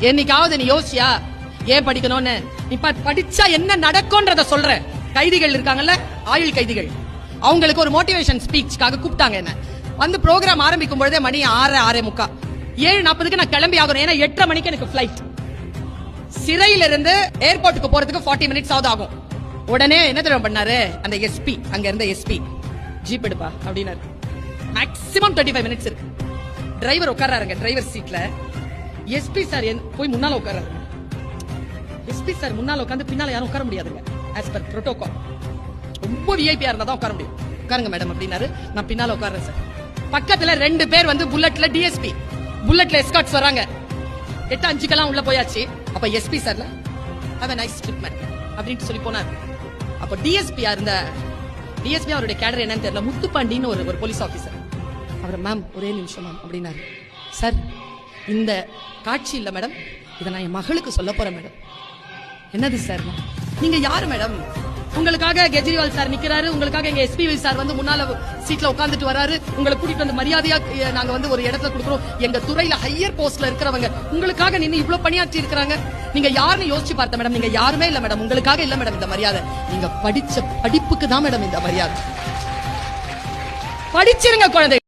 என்னைக்காவது நீ யோசியா ஏன் படிக்கணும்னு? நீ படிச்சா என்ன நடக்கும்ன்றத சொல்ற. கைதிகள் இருக்காங்கல்ல, ஆயுள் கைதிகள், அவங்களுக்கு ஒரு மோட்டிவேஷன் ஸ்பீச்சுக்காக கூப்பிட்டாங்க. என்ன வந்து ப்ரோக்ராம் ஆரம்பிக்கும் பொழுதே மணி 6:45 7:40 நான் கிளம்பி ஆகணும். ஏன்னா 8:30 மணிக்கு எனக்கு பிளைட். சிறையில இருந்து ஏர்போர்ட்டுக்கு போறதுக்கு 40 மினிட்ஸ் ஆகும். உடனே என்ன தெரியும் பண்ணாரு அந்த எஸ்பி, அங்க இருந்த எஸ்பி, ஜீப் எடுப்பா அப்படின்னாரு. மேக்ஸிமம் 35 மினிட்ஸ் இருக்கு. டிரைவர் உட்கார்றாருங்க டிரைவர் சீட்ல. எஸ்பி சார் போய் முன்னால உட்கார்றாரு. எஸ்பி சார் முன்னால உட்கார்ந்து பின்னால யாரும் உட்கார முடியாதுங்க. ஆஸ் பர் புரோட்டோகால் ரொம்ப விஐபியா இருந்தா தான் உட்கார முடியும். உட்காருங்க மேடம் அப்படின்னாரு. நான் பின்னால உட்கார்றேன் சார். பக்கத்துல 2 பேர் வந்து புல்லட்ல டிஎஸ்பி, புல்லட்ல எஸ்கார்ட்ஸ் வராங்க. 8:05 உள்ள போயாச்சு. அப்ப எஸ்பி சார்ல have a nice trip man அப்படின்னு சொல்லி போனார். அப்ப டிஎஸ்பி இருந்த டிஎஸ்பி அவருடைய கேடர் என்னன்னு தெரியல, முத்துப்பாண்டின்னு ஒரு போலீஸ் ஆபீசர். அவர் மேம் ஒரே நிமிஷம் மேம் அப்படின்னாரு. சார் இந்த காட்சி இல்ல மேடம், இதை நான் என் மகளுக்கு சொல்ல போறேன் மேடம். என்னது சார்? நீங்க யாரு மேடம்? உங்களுக்காக கெஜ்ரிவால் சார் நிக்கிறாரு, உங்களுக்காக எங்க எஸ்பி சார் வந்து முன்னால சீட்ல உட்கார்ந்துட்டு வராரு. உங்களை கூட்டிட்டு வந்து மரியாதையா நாங்க வந்து ஒரு இடத்துல கொடுக்குறோம். எங்க துறையில ஹையர் போஸ்ட்ல இருக்கிறவங்க உங்களுக்காக நின்று இவ்வளவு பணியாற்றி இருக்காங்க. நீங்க யாருன்னு யோசிச்சு பார்த்த மேடம்? நீங்க யாருமே இல்ல மேடம். உங்களுக்காக இல்ல மேடம் இந்த மரியாதை, நீங்க படிச்ச படிப்புக்கு தான் மேடம் இந்த மரியாதை. படிச்சிருங்க குழந்தை.